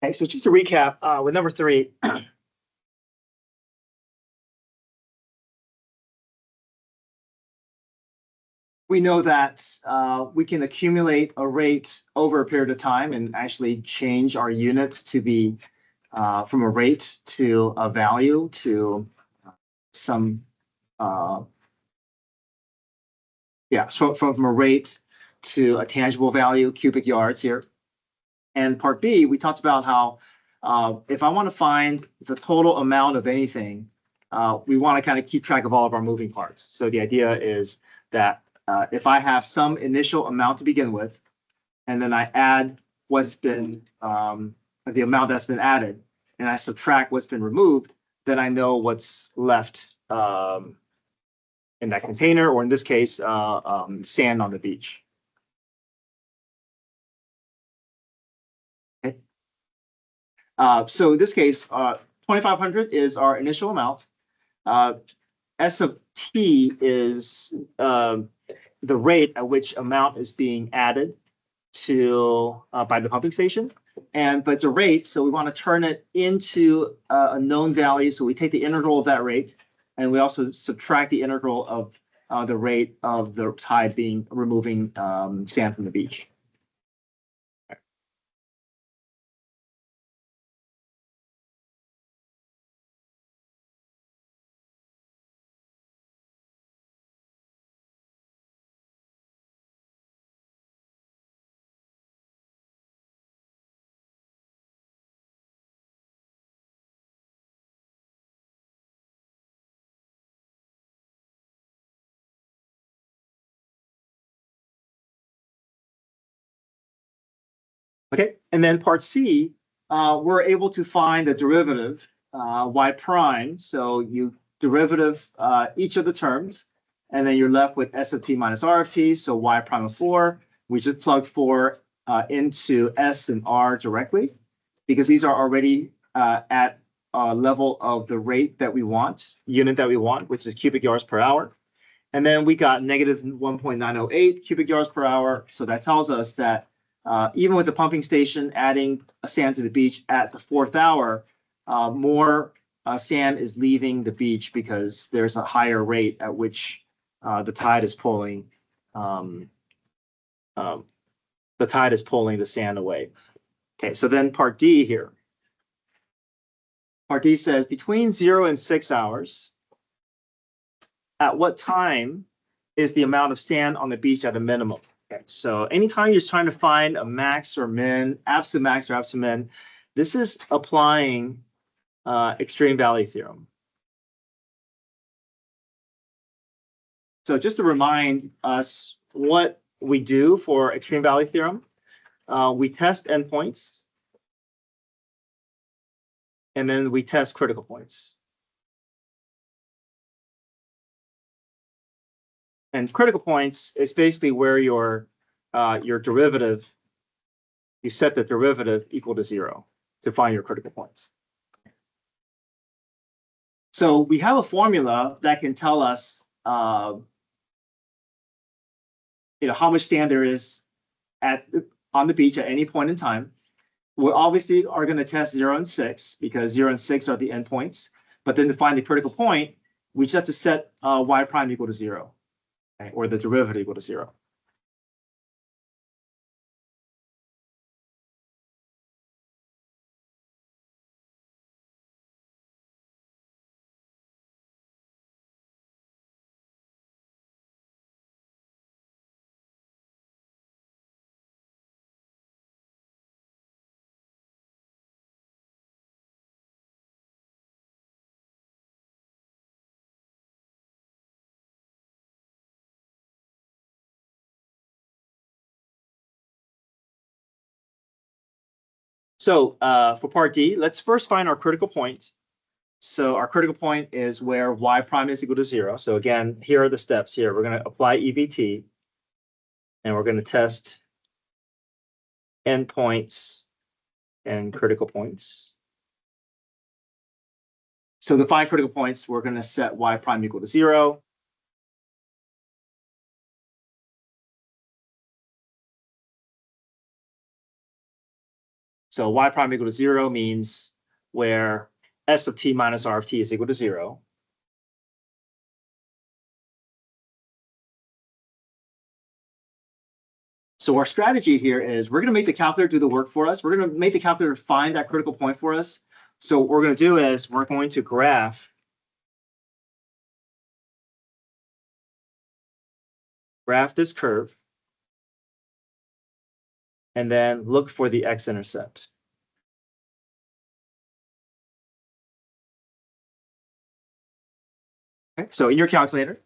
Okay, so just to recap, with number 3, we know that we can accumulate a rate over a period of time and actually change our units to be from a rate to a value to some, from a rate to a tangible value, cubic yards here. And part B, we talked about how if I want to find the total amount of anything, we want to kind of keep track of all of our moving parts. So the idea is that if I have some initial amount to begin with, and then I add what's been the amount that's been added, and I subtract what's been removed, then I know what's left in that container, or in this case, sand on the beach. Okay. So in this case, 2,500 is our initial amount. S of t is the rate at which amount is being added to by the pumping station, but it's a rate, so we want to turn it into a known value. So we take the integral of that rate, and we also subtract the integral of the rate of the tide being removing sand from the beach. Okay, and then part C, we're able to find the derivative, y prime. So you derivative each of the terms, and then you're left with s of t minus r of t, so y prime of 4. We just plug 4 into s and r directly, because these are already at a level of the rate that we want, unit that we want, which is cubic yards per hour. And then we got negative 1.908 cubic yards per hour. So that tells us that even with the pumping station adding sand to the beach at the 4th hour, more sand is leaving the beach because there's a higher rate at which the tide is pulling the sand away. Okay, so then part D here. Part D says between 0 and 6 hours, at what time is the amount of sand on the beach at a minimum? Okay, so anytime you're trying to find a max or min, absolute max or absolute min, this is applying extreme value theorem. So just to remind us what we do for extreme value theorem, we test endpoints, and then we test critical points. And critical points is basically where your derivative, you set the derivative equal to 0 to find your critical points. So we have a formula that can tell us, how much sand there is on the beach at any point in time. We obviously are going to test 0 and 6 because 0 and 6 are the endpoints. But then to find the critical point, we just have to set y prime equal to 0, okay, or the derivative equal to 0. So for part D, let's first find our critical point. So our critical point is where y prime is equal to 0. So again, here are the steps here. We're going to apply EVT, and we're going to test endpoints and critical points. So to find critical points, we're going to set y prime equal to 0. So y prime equal to 0 means where s of t minus r of t is equal to 0. So our strategy here is we're going to make the calculator do the work for us. We're going to make the calculator find that critical point for us. So what we're going to do is we're going to graph this curve and then look for the x-intercept. Okay, so in your calculator,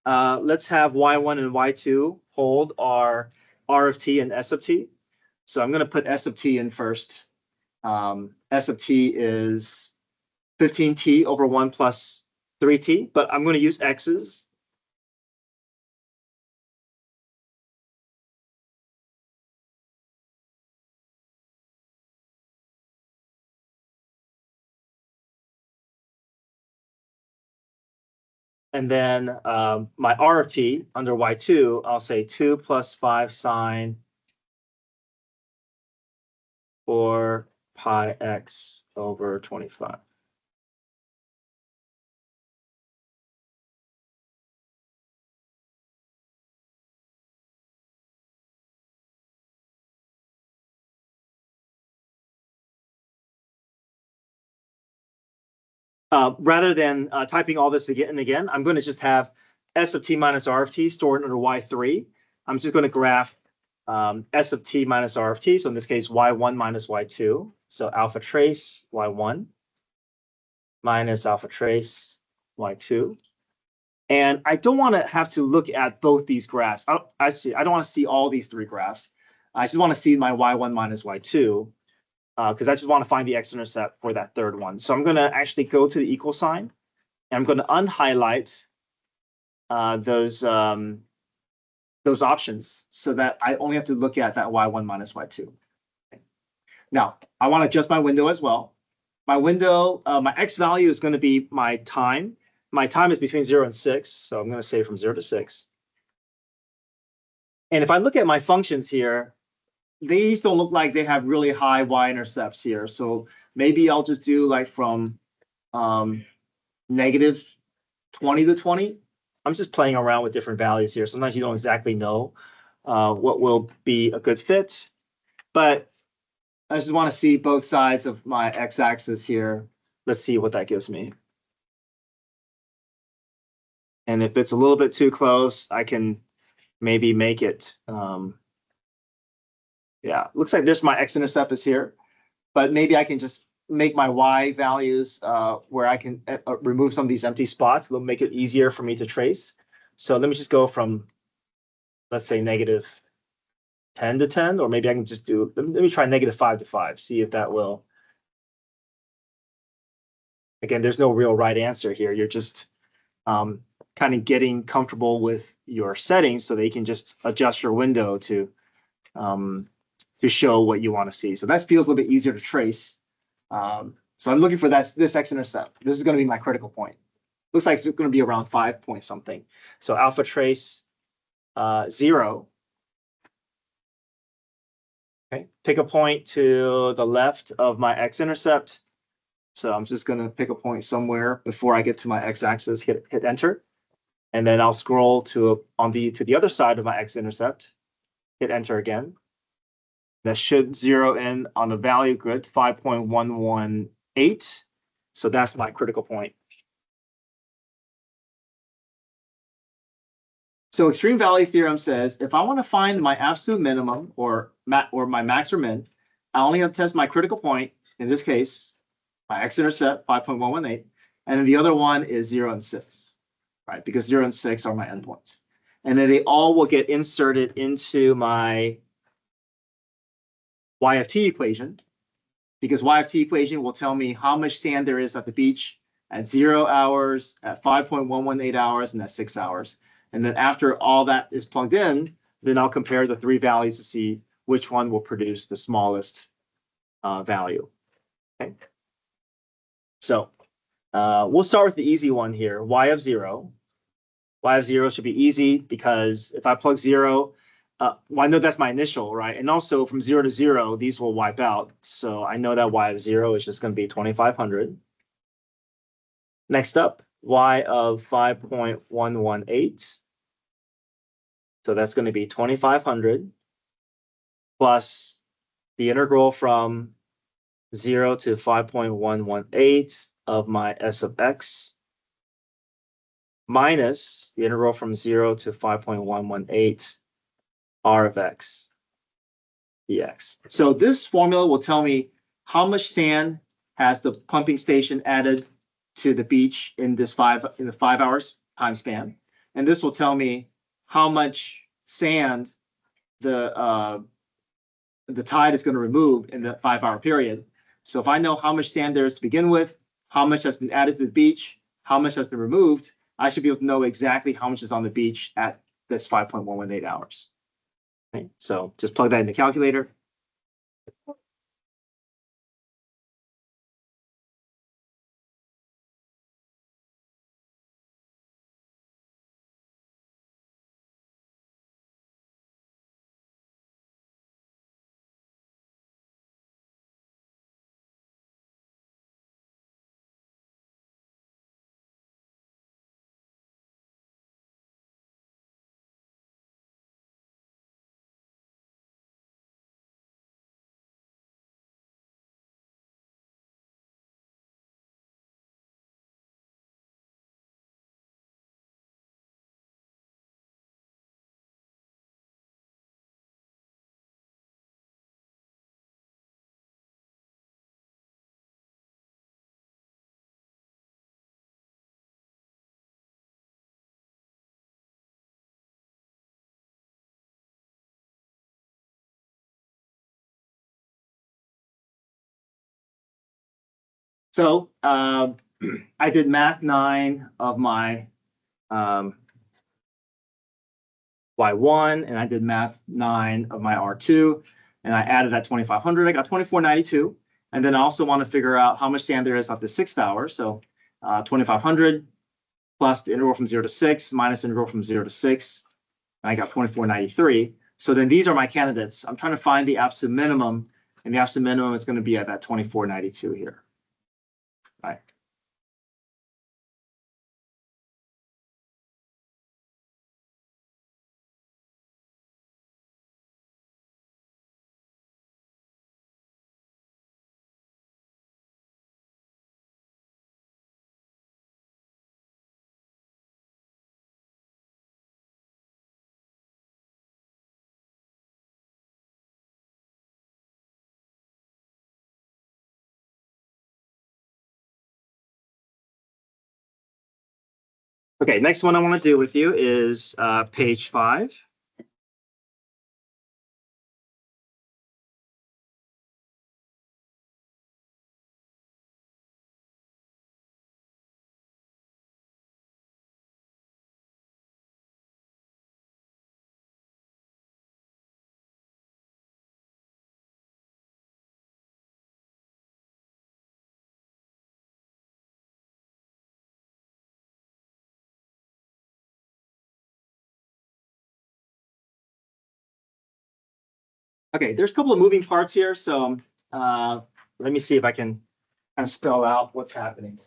let's have y1 and y2 hold our r of t and s of t. So I'm going to put s of t in first. S of t is 15t over 1 plus 3t, but I'm going to use x's. And then my r of t under y2, I'll say 2 plus 5 sine 4 pi x over 25. Rather than typing all this again and again, I'm going to just have s of t minus r of t stored under y3. I'm just going to graph s of t minus r of t. So in this case, y1 minus y2. So alpha trace y1 minus alpha trace y2. And I don't want to have to look at both these graphs. I don't want to see all these three graphs. I just want to see my y1 minus y2 because I just want to find the x-intercept for that third one. So I'm going to actually go to the equal sign, and I'm going to unhighlight those options so that I only have to look at that y1 minus y2. Okay. Now, I want to adjust my window as well. My window, my x value is going to be my time. My time is between 0 and 6, so I'm going to say from 0 to 6. And if I look at my functions here, these don't look like they have really high y-intercepts here. So maybe I'll just do like from negative 20 to 20. I'm just playing around with different values here. Sometimes you don't exactly know what will be a good fit. But I just want to see both sides of my x-axis here. Let's see what that gives me. And if it's a little bit too close, I can maybe make it. Yeah, looks like this my x-intercept is here, but maybe I can just make my y values where I can remove some of these empty spots. It'll make it easier for me to trace. So let me just go from, let's say, negative 10 to 10, or maybe I can just do, let me try negative 5 to 5, see if that will. Again, there's no real right answer here. You're just kind of getting comfortable with your settings so that you can just adjust your window to show what you want to see. So that feels a little bit easier to trace. So I'm looking for this x-intercept. This is going to be my critical point. Looks like it's going to be around 5 point something. So alpha trace 0. Okay, pick a point to the left of my x-intercept. So I'm just going to pick a point somewhere before I get to my x-axis. Hit enter, and then I'll scroll to the other side of my x-intercept. Hit enter again. That should zero in on a value grid 5.118. So that's my critical point. So extreme value theorem says if I want to find my absolute minimum or my max or min, I only have to test my critical point. In this case, my x-intercept 5.118, and then the other one is 0 and 6, right? Because 0 and 6 are my endpoints, and then they all will get inserted into my y of t equation, because y of t equation will tell me how much sand there is at the beach at 0 hours, at 5.118 hours, and at 6 hours. And then after all that is plugged in, then I'll compare the three values to see which one will produce the smallest value. Okay. So we'll start with the easy one here, y of 0. Y of 0 should be easy because if I plug 0, well, I know that's my initial, right? And also from 0 to 0, these will wipe out. So I know that y of 0 is just going to be 2,500. Next up, y of 5.118. So that's going to be 2,500 plus the integral from 0 to 5.118 of my s of x minus the integral from 0 to 5.118 r of x dx. So this formula will tell me how much sand has the pumping station added to the beach in the 5 hours time span, and this will tell me how much sand the tide is going to remove in the 5 hour period. So if I know how much sand there is to begin with, how much has been added to the beach, how much has been removed, I should be able to know exactly how much is on the beach at this 5.118 hours. Okay, so just plug that in the calculator. So I did math 9 of my y1, and I did math 9 of my r2, and I added that 2,500. I got 2,492. And then I also want to figure out how much sand there is at the 6th hour. So 2,500 plus the integral from 0 to 6 minus the integral from 0 to 6. And I got 2,493. So then these are my candidates. I'm trying to find the absolute minimum, and the absolute minimum is going to be at that 2,492 here. Right. Okay, next one I want to do with you is page 5. Okay, there's a couple of moving parts here, so let me see if I can kind of spell out what's happening.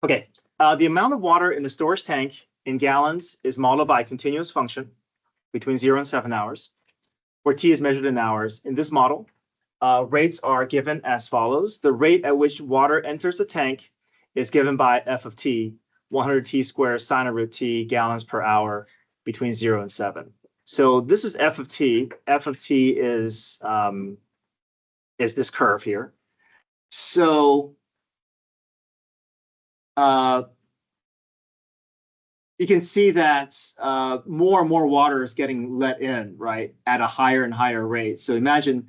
Okay, the amount of water in the storage tank in gallons is modeled by a continuous function between 0 and 7 hours, where T is measured in hours. In this model, rates are given as follows. The rate at which water enters the tank is given by f of t, 100 t squared sine of root t gallons per hour between 0 and 7. So this is f of t. F of t is this curve here. So you can see that more and more water is getting let in, right, at a higher and higher rate. So imagine,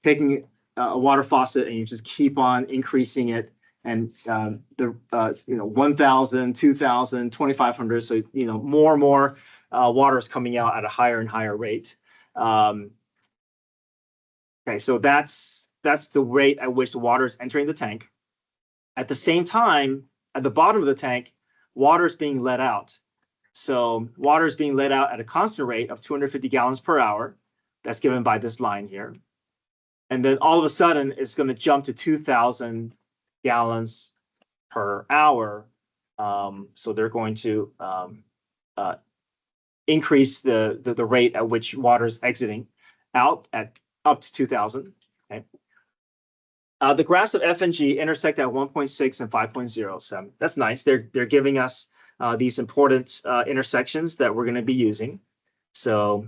taking a water faucet and you just keep on increasing it and the 1,000, 2,000, 2,500. So more and more water is coming out at a higher and higher rate. Okay, so that's the rate at which the water is entering the tank. At the same time, at the bottom of the tank, water is being let out. So water is being let out at a constant rate of 250 gallons per hour. That's given by this line here. And then all of a sudden, it's going to jump to 2,000 gallons per hour. So they're going to increase the rate at which water is exiting out at up to 2,000. Okay. The graphs of F and G intersect at 1.6 and 5.0. So that's nice. They're giving us these important intersections that we're going to be using. So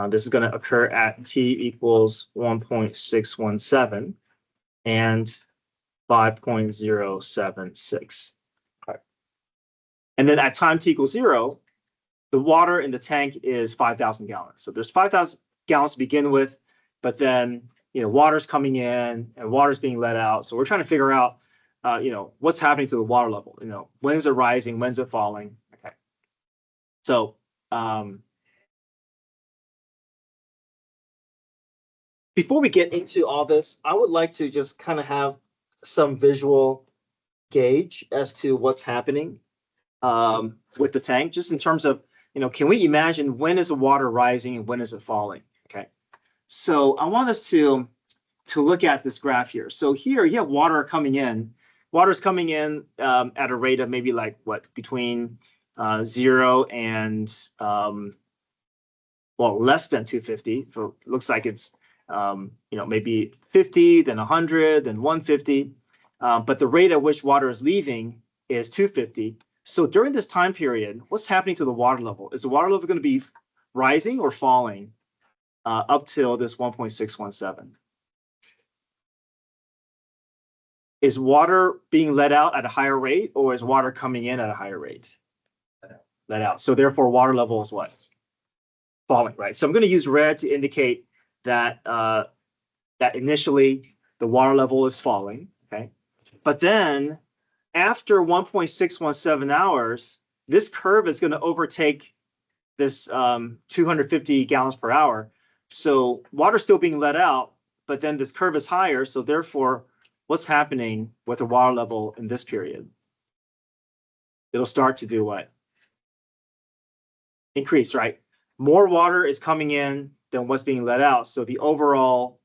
this is going to occur at t equals 1.617 and 5.076. Okay. And then at time t equals 0, the water in the tank is 5,000 gallons. So there's 5,000 gallons to begin with, but then water's coming in and water's being let out. So we're trying to figure out what's happening to the water level. When is it rising? When's it falling? Okay. So before we get into all this, I would like to just kind of have some visual gauge as to what's happening with the tank, just in terms of, can we imagine when is the water rising and when is it falling? Okay. So I want us to look at this graph here. So here you have water coming in. Water is coming in at a rate of maybe like between 0 and less than 250. So it looks like it's maybe 50, then 100, then 150. But the rate at which water is leaving is 250. So during this time period, what's happening to the water level? Is the water level going to be rising or falling up till this 1.617? Is water being let out at a higher rate, or is water coming in at a higher rate? Let out. So therefore, water level is what? Falling, right? So I'm going to use red to indicate that that initially the water level is falling, okay? But then after 1.617 hours, this curve is going to overtake this 250 gallons per hour. So water's still being let out, but then this curve is higher. So therefore, what's happening with the water level in this period? It'll start to do what? Increase, right? More water is coming in than what's being let out. So the overall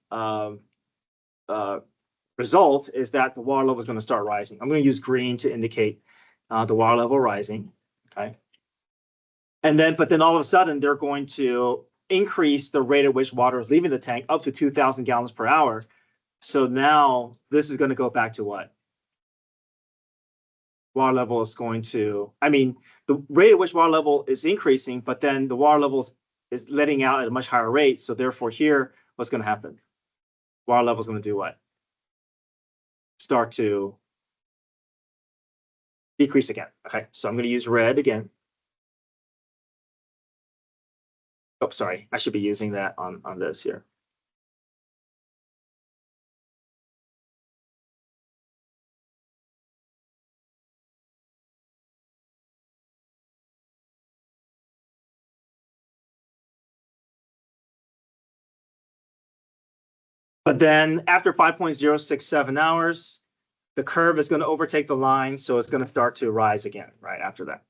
result is that the water level is going to start rising. I'm going to use green to indicate the water level rising. Okay. And then, but then all of a sudden, they're going to increase the rate at which water is leaving the tank up to 2,000 gallons per hour. So now this is going to go back to what? Water level is going to, the rate at which water level is increasing, but then the water level is letting out at a much higher rate. So therefore here, what's going to happen? Water level is going to do what? Start to decrease again. Okay, so I'm going to use red again. Oh, sorry, I should be using that on this here. But then after 5.067 hours, the curve is going to overtake the line, so it's going to start to rise again right after that.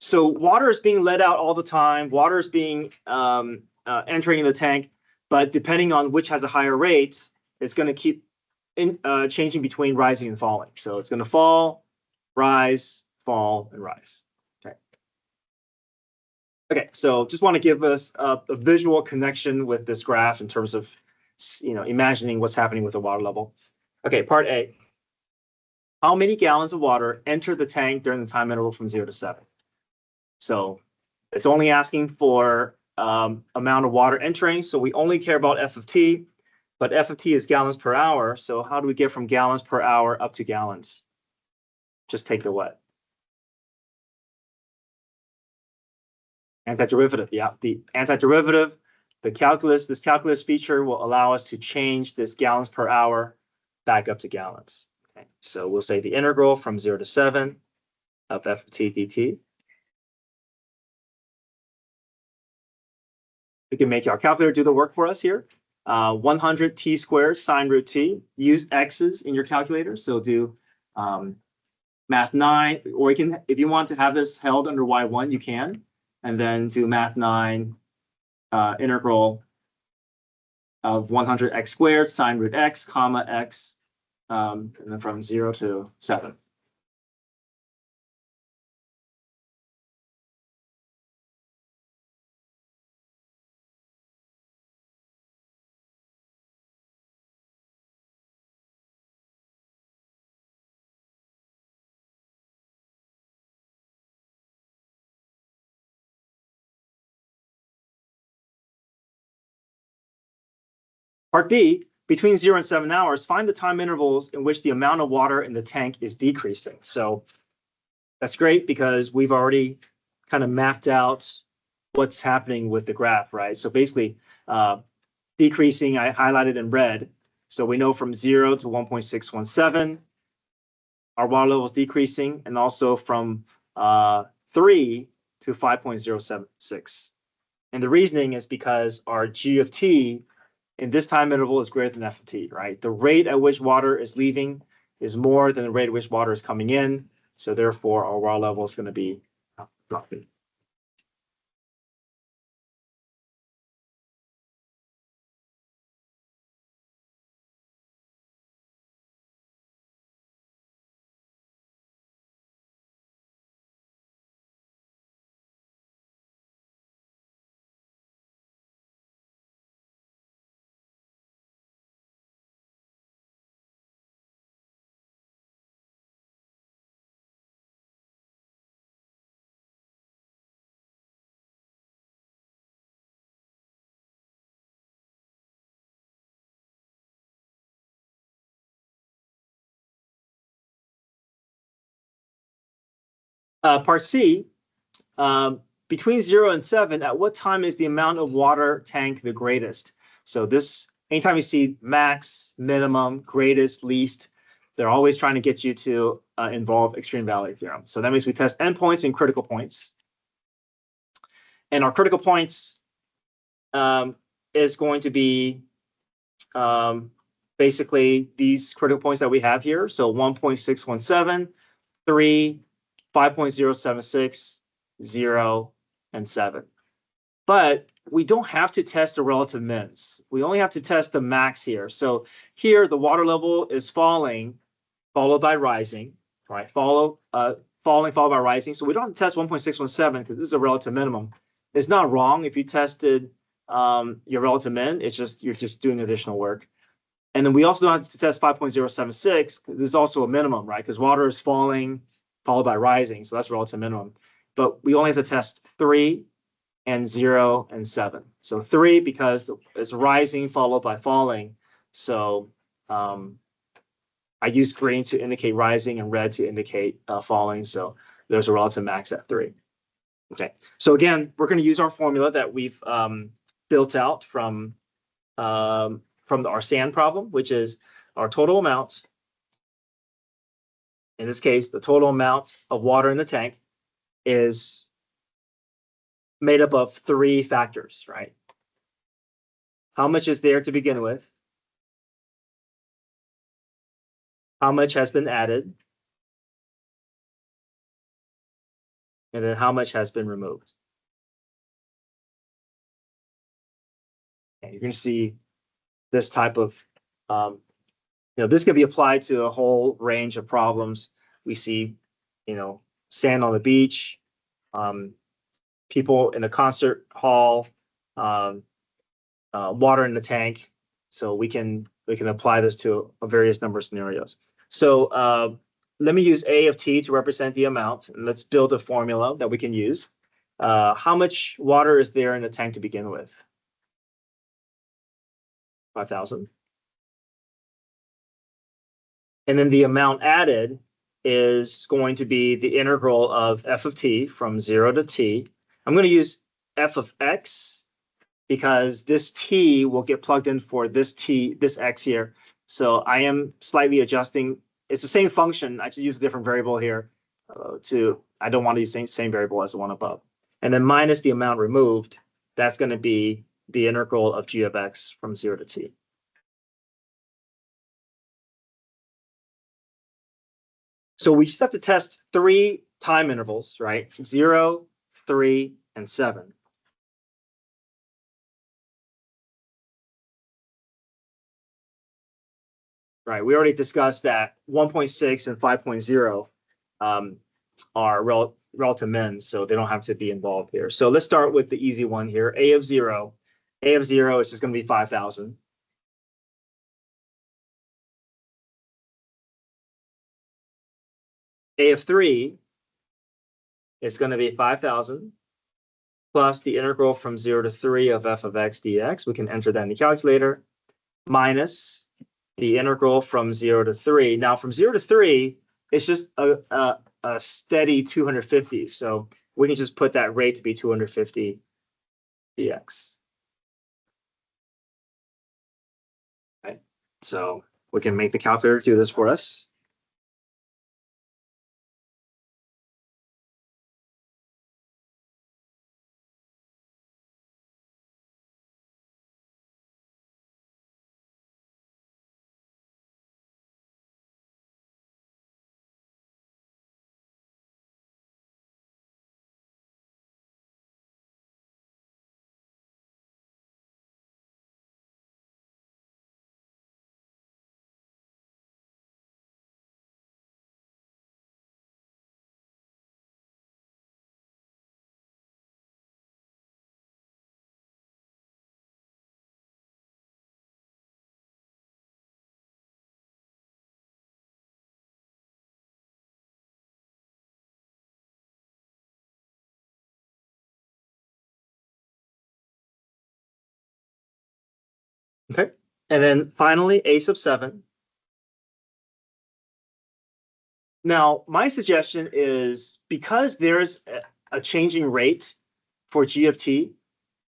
So water is being let out all the time. Water is being entering the tank, but depending on which has a higher rate, it's going to keep changing between rising and falling. So it's going to fall, rise, fall, and rise. Okay. Okay. So just want to give us a visual connection with this graph in terms of imagining what's happening with the water level. Okay. Part A. How many gallons of water enter the tank during the time interval from 0 to 7? So it's only asking for amount of water entering. So we only care about F of t, but F of t is gallons per hour. So how do we get from gallons per hour up to gallons? Just take the what? Antiderivative. Yeah, the antiderivative this calculus feature will allow us to change this gallons per hour back up to gallons. Okay, so we'll say the integral from 0 to 7 of f of t dt. We can make our calculator do the work for us here. 100 t squared sine root t. Use x's in your calculator. So do math 9, or you can, if you want to have this held under y1, you can, and then do math 9 integral of 100x squared sine root x comma x, and then from 0 to 7. Part B, between 0 and 7 hours, find the time intervals in which the amount of water in the tank is decreasing. So that's great because we've already kind of mapped out what's happening with the graph, right? So basically, decreasing, I highlighted in red. So we know from 0 to 1.617, our water level is decreasing, and also from 3 to 5.076. And the reasoning is because our G of t in this time interval is greater than f of t, right? The rate at which water is leaving is more than the rate at which water is coming in. So therefore, our water level is going to be dropping. Part C, between 0 and 7, at what time is the amount of water tank the greatest? So this, anytime you see max, minimum, greatest, least, they're always trying to get you to involve extreme value theorem. So that means we test endpoints and critical points. And our critical points is going to be basically these critical points that we have here. So 1.617, 3, 5.076, 0, and 7. But we don't have to test the relative mins. We only have to test the max here. So here the water level is falling, followed by rising, right? Falling, followed by rising. So we don't have to test 1.617 because this is a relative minimum. It's not wrong if you tested your relative min. It's just you're just doing additional work. And then we also don't have to test 5.076. This is also a minimum, right? Because water is falling, followed by rising. So that's relative minimum. But we only have to test 3 and 0 and 7. So 3 because it's rising followed by falling. So I use green to indicate rising and red to indicate falling. So there's a relative max at 3. Okay. So again, we're going to use our formula that we've built out from our sand problem, which is our total amount. In this case, the total amount of water in the tank is made up of 3 factors, right? How much is there to begin with? How much has been added? And then how much has been removed? And you're going to see this type of, this can be applied to a whole range of problems. We see, sand on the beach, people in a concert hall, water in the tank. So we can apply this to a various number of scenarios. So let me use A of t to represent the amount, and let's build a formula that we can use. How much water is there in the tank to begin with? 5,000. And then the amount added is going to be the integral of f of t from 0 to t. I'm going to use f of x because this t will get plugged in for this x here. So I am slightly adjusting. It's the same function. I just use a different variable here I don't want to use the same variable as the one above. And then minus the amount removed, that's going to be the integral of g of x from 0 to t. So we just have to test 3 time intervals, right? 0, 3, and 7. Right, we already discussed that 1.6 and 5.0 are relative mins, so they don't have to be involved here. So let's start with the easy one here. A of 0. A of 0 is just going to be 5,000. A of 3 is going to be 5,000 plus the integral from 0 to 3 of f of x dx. We can enter that in the calculator, minus the integral from 0 to 3. Now, from 0 to 3, it's just a steady 250. So we can just put that rate to be 250 dx. Right. So we can make the calculator do this for us. Okay. And then finally, a sub 7. Now, my suggestion is because there's a changing rate for g of t,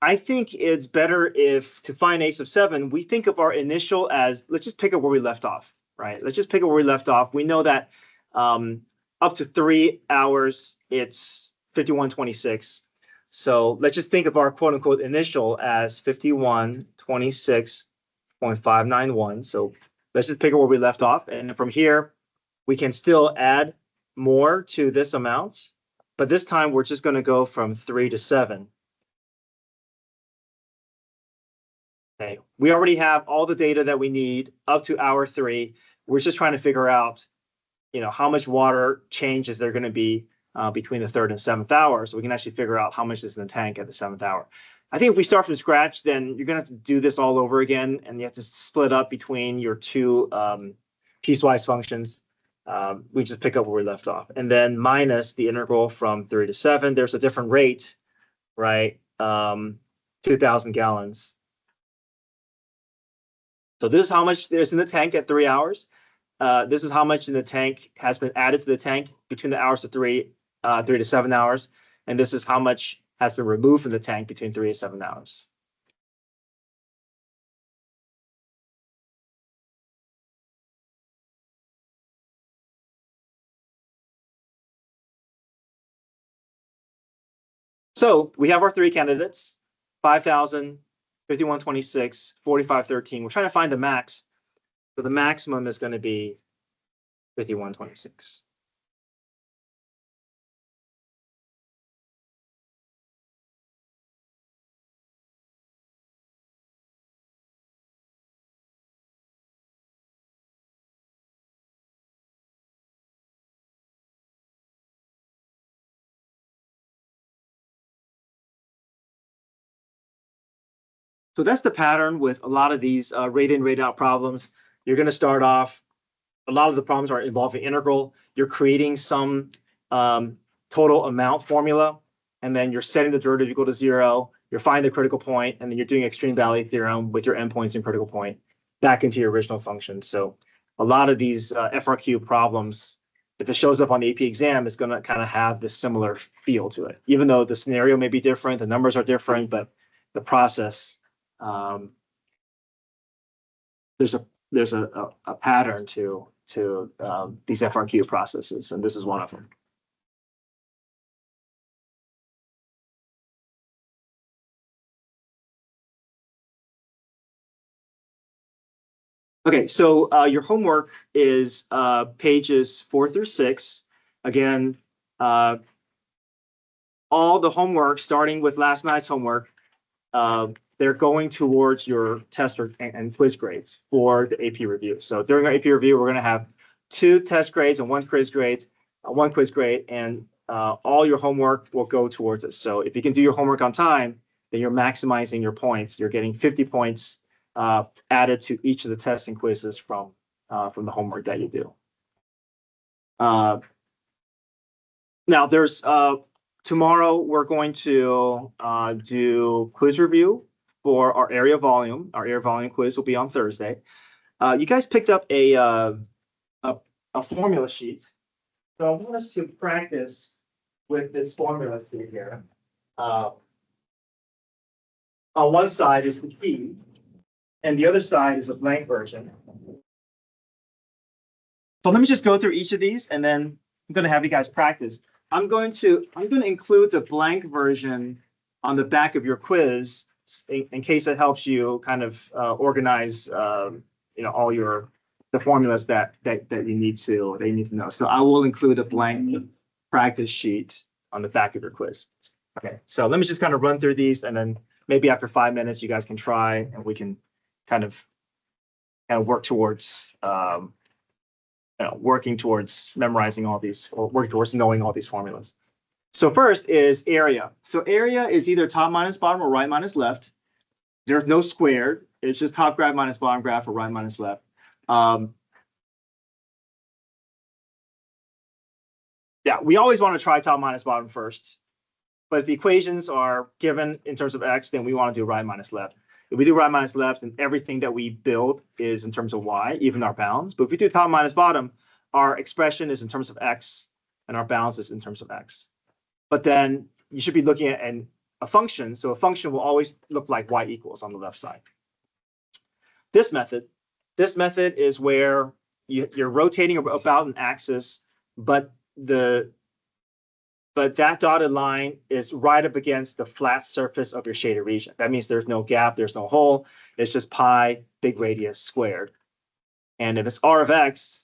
I think it's better if to find a sub 7, we think of our initial as, let's just pick up where we left off, right? Let's just pick up where we left off. We know that up to 3 hours, it's 5126. So let's just think of our quote unquote initial as 5126.591. So let's just pick up where we left off. And from here, we can still add more to this amount, but this time we're just going to go from 3 to 7. Okay, we already have all the data that we need up to hour 3. We're just trying to figure out, how much water change is there going to be between the 3rd and 7th hour, so we can actually figure out how much is in the tank at the 7th hour. I think if we start from scratch, then you're going to have to do this all over again, and you have to split up between your 2 piecewise functions. We just pick up where we left off, and then minus the integral from 3 to 7. There's a different rate, right? 2,000 gallons. So this is how much there's in the tank at 3 hours. This is how much in the tank has been added to the tank between the hours of 3 to 7 hours. And this is how much has been removed from the tank between 3 to 7 hours. So we have our 3 candidates, 5,000, 5126, 4513. We're trying to find the max. So the maximum is going to be 5126. So that's the pattern with a lot of these rate in, rate out problems. You're going to start off, a lot of the problems are involving integral. You're creating some total amount formula, and then you're setting the derivative equal to 0. You're finding the critical point, and then you're doing extreme value theorem with your endpoints and critical point back into your original function. So a lot of these FRQ problems, if it shows up on the AP exam, it's going to kind of have this similar feel to it, even though the scenario may be different, the numbers are different, but the process, there's a pattern to these FRQ processes, and this is one of them. Okay, so your homework is pages 4 through 6. Again, all the homework, starting with last night's homework, they're going towards your test and quiz grades for the AP review. So during our AP review, we're going to have 2 test grades and 1 quiz grade, and all your homework will go towards it. So if you can do your homework on time, then you're maximizing your points. You're getting 50 points added to each of the tests and quizzes from the homework that you do. Now, there's tomorrow we're going to do quiz review for our area volume. Our area volume quiz will be on Thursday. You guys picked up a formula sheet, so I want us to practice with this formula sheet here. On one side is the key, and the other side is a blank version. So let me just go through each of these, and then I'm going to have you guys practice. I'm going to include the blank version on the back of your quiz in case it helps you kind of organize, all the formulas that you need to know. So I will include a blank practice sheet on the back of your quiz. Okay, so let me just kind of run through these, and then maybe after 5 minutes, you guys can try, and we can kind of work towards working towards memorizing all these, or working towards knowing all these formulas. So first is area. So area is either top minus bottom or right minus left. There's no squared. It's just top graph minus bottom graph or right minus left. Yeah, we always want to try top minus bottom first. But if the equations are given in terms of x, then we want to do right minus left. If we do right minus left, then everything that we build is in terms of y, even our bounds. But if we do top minus bottom, our expression is in terms of x, and our bounds is in terms of x. But then you should be looking at a function. So a function will always look like y equals on the left side. This method is where you're rotating about an axis, but that dotted line is right up against the flat surface of your shaded region. That means there's no gap, there's no hole. It's just pi big radius squared. And if it's r of x,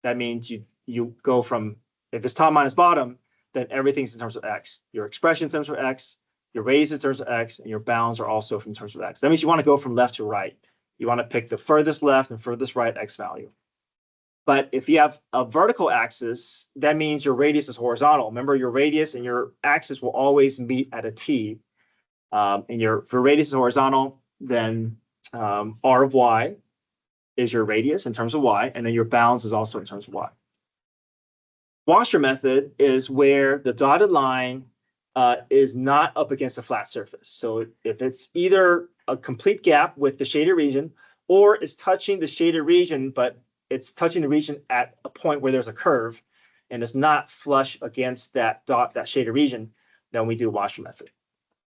that means you go from, if it's top minus bottom, then everything's in terms of x. Your expression in terms of x, your radius in terms of x, and your bounds are also in terms of x. That means you want to go from left to right. You want to pick the furthest left and furthest right x value. But if you have a vertical axis, that means your radius is horizontal. Remember, your radius and your axis will always meet at a t. And if your radius is horizontal, then r of y is your radius in terms of y, and then your bounds is also in terms of y. Washer method is where the dotted line is not up against a flat surface. So if it's either a complete gap with the shaded region, or it's touching the shaded region, but it's touching the region at a point where there's a curve, and it's not flush against that shaded region, then we do washer method.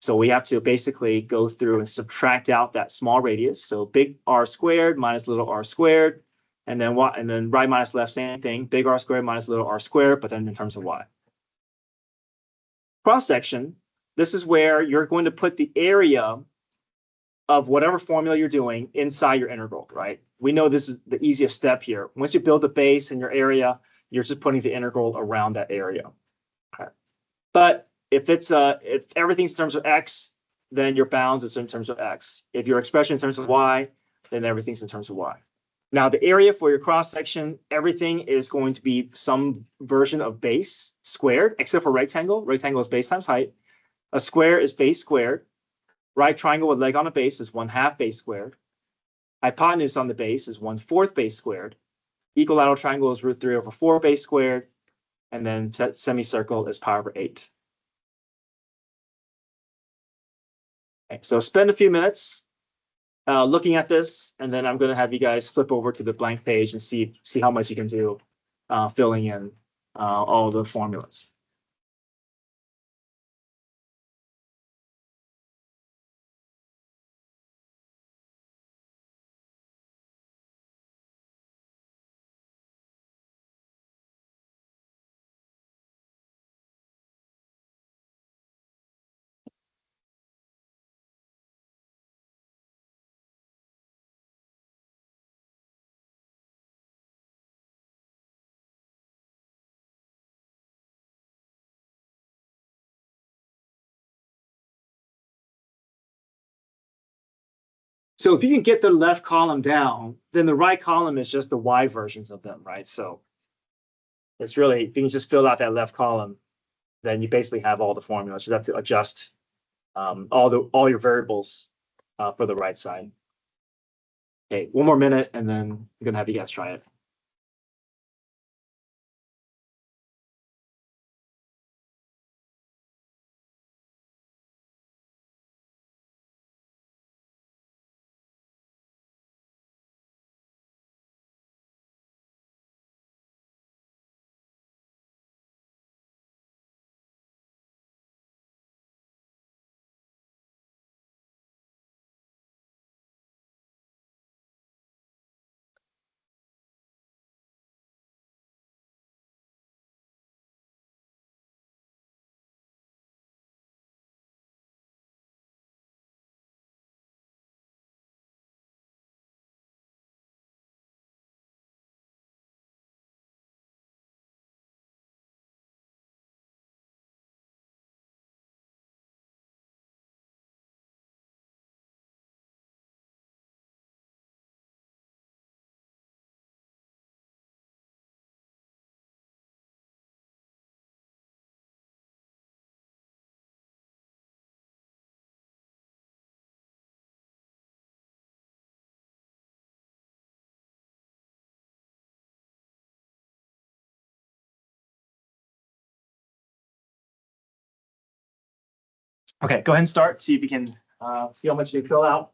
So we have to basically go through and subtract out that small radius. So big R squared minus little r squared, and then right minus left, same thing, big R squared minus little r squared, but then in terms of y. Cross section, this is where you're going to put the area of whatever formula you're doing inside your integral, right? We know this is the easiest step here. Once you build the base in your area, you're just putting the integral around that area. Okay. But if everything's in terms of x, then your bounds is in terms of x. If your expression is in terms of y, then everything's in terms of y. Now, the area for your cross section, everything is going to be some version of base squared, except for rectangle. Rectangle is base times height. A square is base squared. Right triangle with leg on a base is 1/2 base squared. Hypotenuse on the base is 1/4 base squared. Equilateral triangle is √3/4 base squared. And then semicircle is pi over 8. Okay, so spend a few minutes looking at this, and then I'm going to have you guys flip over to the blank page and see how much you can do filling in all the formulas. So if you can get the left column down, then the right column is just the y versions of them, right? So it's really, if you can just fill out that left column, then you basically have all the formulas. You have to adjust all your variables for the right side. Okay, one more minute, and then I'm gonna have you guys try it. Okay, go ahead and start. See if you can see how much you fill out.